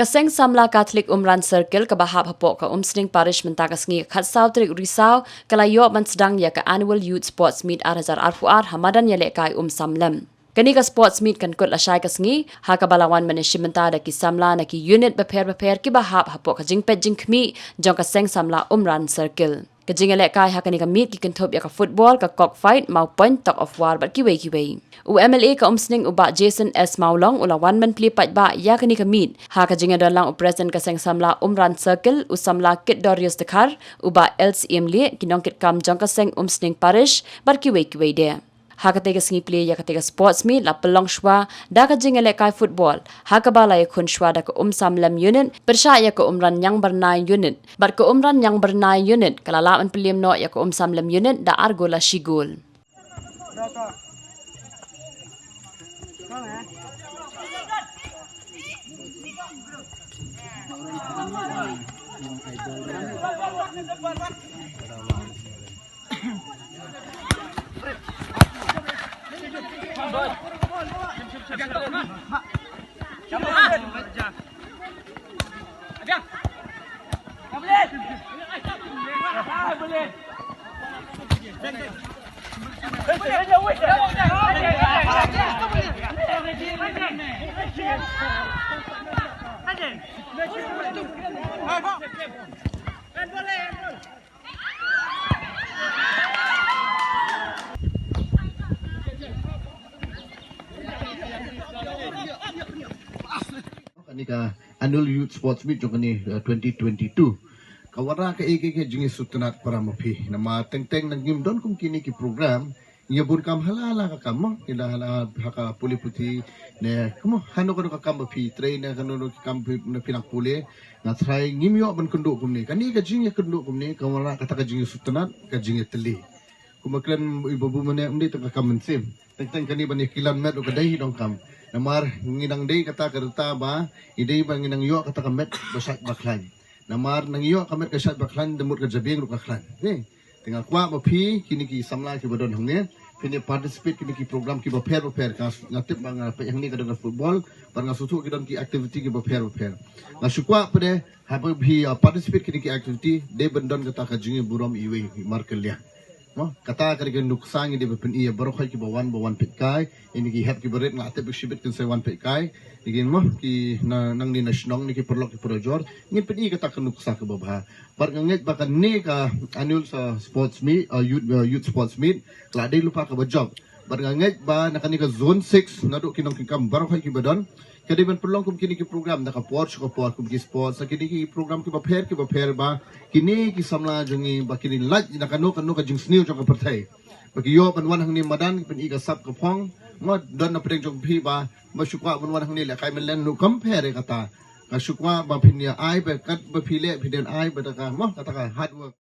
Kaseng Samla Catholic Umran Circle ke bahap hapok ke Umsning Parish mentakas ngi khatsau trik risau kalayo man sedang ya ke Annual Youth Sports Meet Arazar Arfuar Hamadan ya lekai Umsamlem. Kani ka sports meet kan kot la syai kasngi ha ka balawan management da ki samla na ki unit beper ki bahap hapok ka jingpet jingkmi jong Kaseng Samla Umran Circle. Kajing elek kai hakani ka meet ki kentop ya ka football ka cockfight mau point talk of war bat ki wei. UMLA ka Umsning uba Jason S Maulong ula one man Plie pat ba ya kani ka meet ha ka jinga dalang present Kaseng Samla Umran Circle usamla kit Dorius Dekar uba LCM le kinong kit kam jong Kaseng Umsning Parish bat ki wei de. Ha ka tega singi play ya ka tega sports meet la pelong shwa da ka jinga elek kai football ha ka bala ya kun shwa da ka Umsamlem unit persya ya ka umran yang bernai unit bat ka umran yang bernai unit kala lawan pelim no ya ka Umsamlem unit da argola shigul. Ini ka Annual Youth Sports Meet jong ni 2022. Kawara ka ke jingi sutunat para mapi. Nama teng-teng nang gimdon kum kini ki program nya bur kam halala ka kam ila hala haka puli puti ne kamu hanu ka kam mapi train na kanu kam na pinak puli na try ngimyo ban kundu kum ni kani ka jingi kundu kum ni kawara kata ka jingi sutunat ka jingi teli. Kumaklan ibu mana undi tak kam mensim. Teng-teng kani ban kilan met ka dai dong kam. Namar nginang day kata kereta ba idey ba nginang yo kata kamet basat baklan namar nang yo kamet kasat baklan demut ka jabing ru baklan tinggal kwa mapi kini ki samla ki badon hangne kini participate kini ki program ki baper ka ngatip bang apa yang ni kadang football bar ngasutu ki don ki activity ki baper ngasukwa pade haba bhi participate kini ki activity de bendon kata ka jingi burom iwe markelia kata kari kan nuksang ini berpen iya baru kai ki bawan petkai ini ki heb ki berit ngate bersibit kan sewan petkai ingin mah ki nang ni nasional ni ki perlok ki projor ingin pen iya kata kan nuksa ke babha par nget bakan ni ka annual sports meet youth sports meet kala dai lupa ka bajog par nget ba nakani ka zone 6 naduk kinong ki kam baru kai ki badon kadi ban perlong kum kini ki program naka porch ko por kum ki sports kini ki program ki baper ba kini ki samla jongi ba kini lat naka no ka jing sniu jong ka pertai bagi yo ban wan hang ni madan pen iga sap ka phong mo don na pedeng jong phi ba masukwa ban wan hang ni la kai men len nu compare kata kasukwa ba phinia ai ba kat ba phile phiden ai ba ka mo kata ka hard work